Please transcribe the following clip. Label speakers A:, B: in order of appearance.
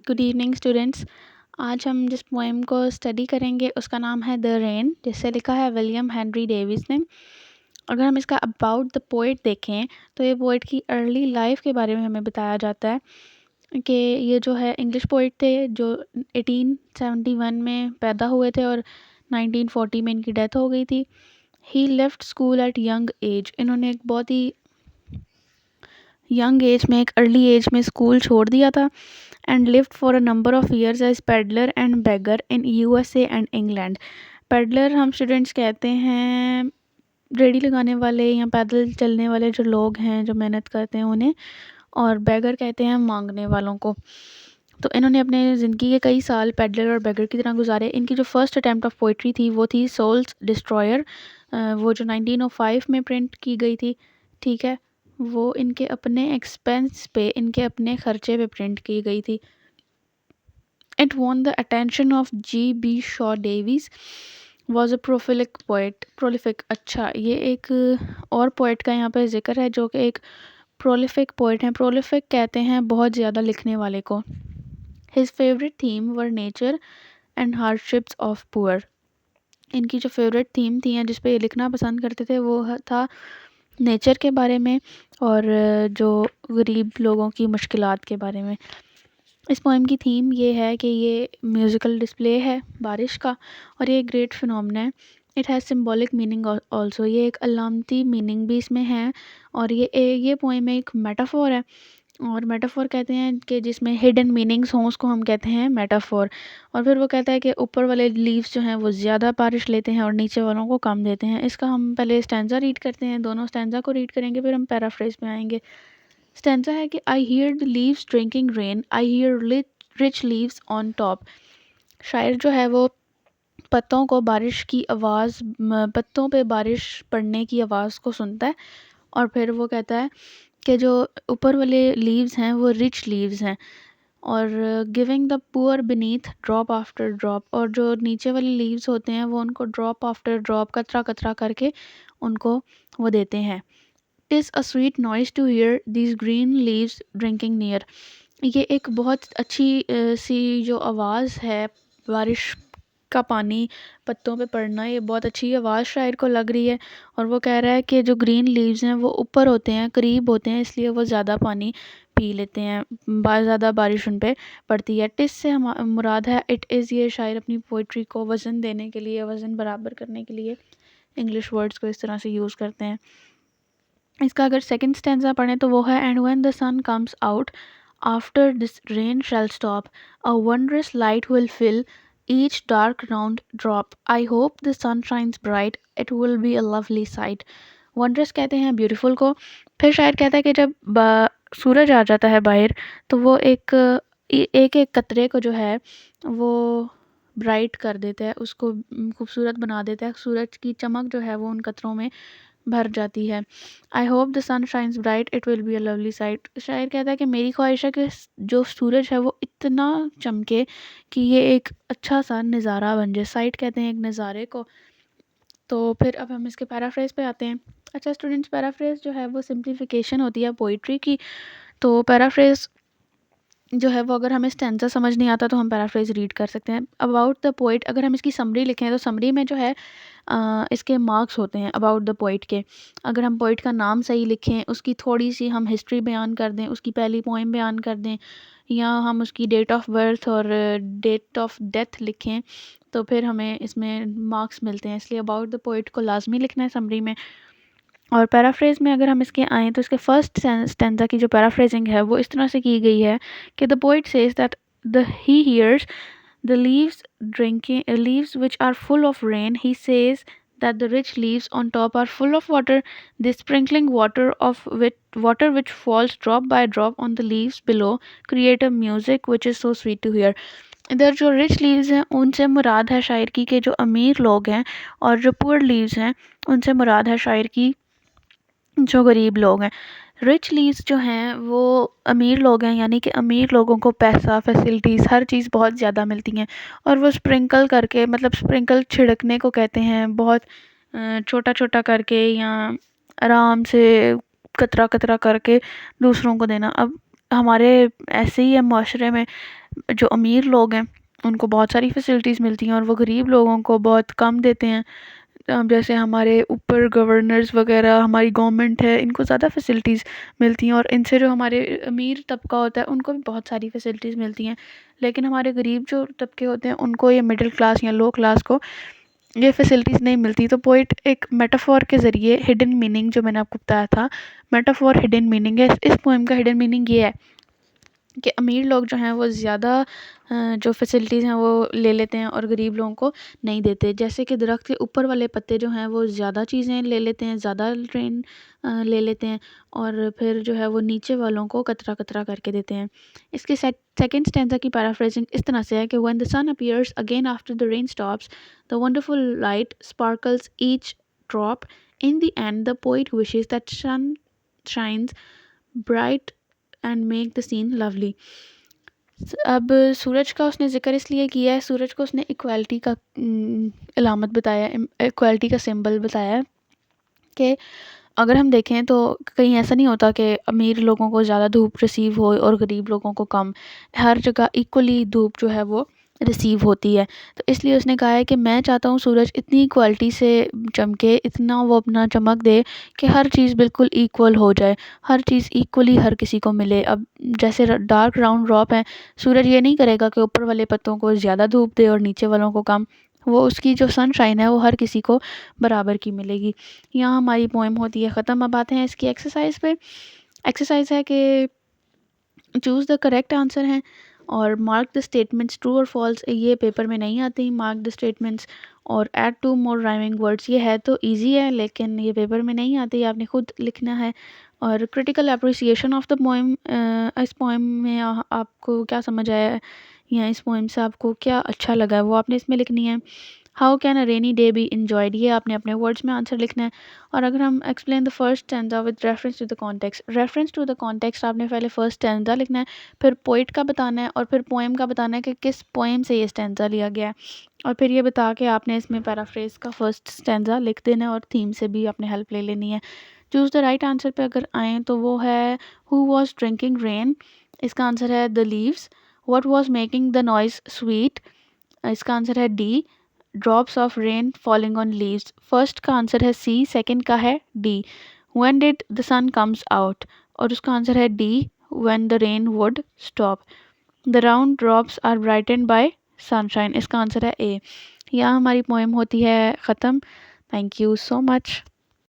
A: Good evening students. आज हम जिस पोएम को स्टडी करेंगे उसका नाम है द रेन, जिसे लिखा है विलियम हेनरी डेविस ने। अगर हम इसका अबाउट द पोइट देखें तो ये पोइट की अर्ली लाइफ के बारे में हमें बताया जाता है कि ये जो है इंग्लिश पोइट थे जो 1871 में पैदा हुए थे और 1940 में इनकी डेथ हो गई थी। He left school at young age. इन्होंने एक बहुत ही यंग एज में, एक अर्ली एज में स्कूल छोड़ दिया था। And lived for a number of years as peddler and beggar in USA and England. Peddler हम स्टूडेंट्स कहते हैं रेडी लगाने वाले या पैदल चलने वाले जो लोग हैं जो मेहनत करते हैं उन्हें, और बेगर कहते हैं मांगने वालों को। तो इन्होंने अपने ज़िंदगी के कई साल पेडलर और बेगर की तरह गुजारे। इनकी जो फर्स्ट अटैम्प्ट ऑफ पोइट्री थी वो थी सोल्स डिस्ट्रॉयर, वो जो 1905 में प्रिंट की गई थी। ठीक है, वो इनके अपने एक्सपेंस पे, इनके अपने खर्चे पे प्रिंट की गई थी। It won the attention of G.B. Shaw Davis, was a prolific. अच्छा, ये एक और पोइट का यहाँ पे जिक्र है जो कि एक प्रोलिफिक पोइट हैं। प्रोलिफिक कहते हैं बहुत ज़्यादा लिखने वाले को। His favourite theme were nature and hardships of poor. इनकी जो फेवरेट थीम थी जिस पे ये लिखना पसंद करते थे वो था नेचर के बारे में और जो गरीब लोगों की मुश्किलात के बारे में। इस पोएम की थीम ये है कि ये म्यूज़िकल डिस्प्ले है बारिश का, और ये ग्रेट फिनोमेना है। It has symbolic meaning also. ये एक अलामती मीनिंग भी इसमें है, और ये पोएम एक मेटाफोर है। और मेटाफोर कहते हैं कि जिसमें हिडन मीनिंग्स हों उसको हम कहते हैं मेटाफोर। और फिर वो कहता है कि ऊपर वाले लीव्स जो हैं वो ज़्यादा बारिश लेते हैं और नीचे वालों को कम देते हैं। इसका हम पहले स्टैंजा रीड करते हैं, दोनों स्टैंजा को रीड करेंगे, फिर हम पैराफ्रेज पे आएंगे। स्टैंजा है कि I hear the leaves drinking rain, I hear rich leaves on top. शायर जो है वो पत्तों को बारिश की आवाज़, पत्तों पे बारिश पड़ने की आवाज़ को सुनता है, और फिर वो कहता है कि जो ऊपर वाले लीव्स हैं वो रिच लीव्स हैं, और giving the poor beneath drop after drop. और जो नीचे वाले लीव्स होते हैं वो उनको ड्रॉप आफ्टर ड्रॉप, कतरा कतरा करके उनको वो देते हैं। Is a sweet noise to hear these green leaves drinking near. ये एक बहुत अच्छी सी जो आवाज़ है, बारिश का पानी पत्तों पे पड़ना, ये बहुत अच्छी आवाज़ शायर को लग रही है। और वो कह रहा है कि जो ग्रीन लीव्स हैं वो ऊपर होते हैं, करीब होते हैं, इसलिए वो ज़्यादा पानी पी लेते हैं, ज़्यादा बारिश उन पे पड़ती है। टिस से हम मुराद है इट इज़। ये शायर अपनी पोइट्री को वज़न देने के लिए, वज़न बराबर करने के लिए इंग्लिश वर्ड्स को इस तरह से यूज़ करते हैं। इसका अगर सेकंड स्टैंजा पढ़ें तो वो है and when the sun comes out after this rain shall stop, a wondrous light will fill each dark round drop, I hope the sun shines bright, it will be a lovely sight. Wondrous कहते हैं beautiful को। फिर शायर कहता है कि जब सूरज आ जाता है बाहर तो वो एक एक कतरे को जो है वो ब्राइट कर देता है, उसको खूबसूरत बना देता है। सूरज की चमक जो है वो उन कतरों में भर जाती है। I hope the sun shines bright, it will be a lovely sight. शायर कहता है कि मेरी ख्वाहिश है कि जो सूरज है वो इतना चमके कि ये एक अच्छा सा नज़ारा बन जाए। साइट कहते हैं एक नज़ारे को। तो फिर अब हम इसके पैराफ्रेज पे आते हैं। अच्छा स्टूडेंट्स, पैराफ्रेज जो है वो सिंप्लीफिकेशन होती है पोइट्री की। तो पैराफ्रेज जो है वो अगर हमें स्टैंजा समझ नहीं आता तो हम पैराफ्रेज रीड कर सकते हैं। अबाउट द पोइट अगर हम इसकी समरी लिखें तो समरी में जो है इसके मार्क्स होते हैं अबाउट द पोइट के। अगर हम पोइट का नाम सही लिखें, उसकी थोड़ी सी हम हिस्ट्री बयान कर दें, उसकी पहली पोइम बयान कर दें, या हम उसकी डेट ऑफ बर्थ और डेट ऑफ डेथ लिखें, तो फिर हमें इसमें मार्क्स मिलते हैं। इसलिए अबाउट द पोइट को लाजमी लिखना है समरी में। और पैराफ्रेज में अगर हम इसके आएँ तो इसके फर्स्ट स्टैंजा की जो पैराफ्रेजिंग है वो इस तरह से की गई है कि the poet says that the he hears the leaves which are full of rain. He says that the rich leaves on top are full of water. The sprinkling water which falls drop by drop on the leaves below create a music which is so sweet to hear. इधर जो rich leaves हैं उनसे मुराद है शायर की के जो अमीर लोग हैं, और जो पुअर लीव्स हैं उनसे मुराद है शायर की जो गरीब लोग हैं। रिच लीव्स जो हैं वो अमीर लोग हैं, यानी कि अमीर लोगों को पैसा, फैसिलिटीज़, हर चीज़ बहुत ज़्यादा मिलती हैं, और वो स्प्रिंकल करके, मतलब स्प्रिंकल छिड़कने को कहते हैं, बहुत छोटा छोटा करके या आराम से कतरा कतरा करके दूसरों को देना। अब हमारे ऐसे ही है माशरे में, जो अमीर लोग हैं उनको बहुत सारी फैसिलिटीज़ मिलती हैं और वो गरीब लोगों को बहुत कम देते हैं। जैसे हमारे ऊपर गवर्नर्स वगैरह, हमारी गवर्नमेंट है, इनको ज़्यादा फैसिलिटीज़ मिलती हैं और इनसे जो हमारे अमीर तबका होता है उनको भी बहुत सारी फैसिलिटीज़ मिलती हैं। लेकिन हमारे गरीब जो तबके होते हैं उनको, या मिडिल क्लास या लो क्लास को, ये फैसिलिटीज़ नहीं मिलती। तो पोइट एक मेटाफोर के ज़रिए हिडन मीनिंग, जो मैंने आपको बताया था, मेटाफोर हिडन मीनिंग है। इस पोएम का हिडन मीनिंग ये है कि अमीर लोग जो हैं वो ज़्यादा जो फैसिलिटीज़ हैं वो ले लेते हैं और गरीब लोगों को नहीं देते। जैसे कि दरख्त के ऊपर वाले पत्ते जो हैं वो ज़्यादा चीज़ें ले लेते हैं, ज़्यादा ट्रेन ले लेते हैं, और फिर जो है वो नीचे वालों को कतरा कतरा करके देते हैं। इसके सेकंड स्टैंजा की पैराफ्रेजिंग इस तरह से है कि when the sun appears again after the rain stops, the wonderful light sparkles each drop, in the end the poet wishes that sun shines bright and make the scene lovely. अब सूरज का उसने ज़िक्र इसलिए किया है, सूरज को उसने इक्वालिटी का अलामत बताया, इक्वालिटी का सिंबल बताया है कि अगर हम देखें तो कहीं ऐसा नहीं होता कि अमीर लोगों को ज़्यादा धूप रिसीव हो और गरीब लोगों को कम। हर जगह इक्वली धूप जो है वो रिसीव होती है। तो इसलिए उसने कहा है कि मैं चाहता हूँ सूरज इतनी क्वालिटी से चमके, इतना वो अपना चमक दे कि हर चीज़ बिल्कुल इक्वल हो जाए, हर चीज़ इक्वली हर किसी को मिले। अब जैसे डार्क राउंड ड्रॉप है, सूरज ये नहीं करेगा कि ऊपर वाले पत्तों को ज़्यादा धूप दे और नीचे वालों को कम। वो उसकी जो सनशाइन है वो हर किसी को बराबर की मिलेगी। यहाँ हमारी पोएम होती है ख़त्म। अब आते हैं इसकी एक्सरसाइज पे। एक्सरसाइज है कि चूज़ द करेक्ट आंसर है और मार्क द स्टेटमेंट्स ट्रू और फॉल्स। ये पेपर में नहीं आती, मार्क द स्टेटमेंट्स और add two more rhyming words. ये है तो इजी है लेकिन ये पेपर में नहीं आती, आपने खुद लिखना है। और critical appreciation of the poem, इस पोएम में आपको क्या समझ आया है या इस पोएम से आपको क्या अच्छा लगा है वो आपने इसमें लिखनी है। How can a rainy day be enjoyed, ये आपने अपने वर्ड्स में आंसर लिखना है। और अगर हम explain the first stanza with reference to the context, reference to the context आपने पहले फर्स्ट स्टैंजा लिखना है, फिर पोइट का बताना है और फिर पोएम का बताना है कि किस पोएम से ये स्टैंजा लिया गया है, और फिर ये बता के आपने इसमें पैराफ्रेज का फर्स्ट स्टैंजा लिख देना है और थीम से भी आपने हेल्प ले लेनी है। चूज़ द राइट आंसर पे अगर आएँ तो वो है हु वॉज ड्रिंकिंग रेन, इसका आंसर है the leaves. What was making the noise sweet, इसका आंसर है D, drops of rain falling on leaves. First का आंसर है सी, सेकंड का है D, when did the sun comes out, और उसका आंसर है D, when the rain would stop. The round drops are brighten by sunshine, इसका answer है A. यहाँ हमारी पोएम होती है ख़त्म। Thank you so much.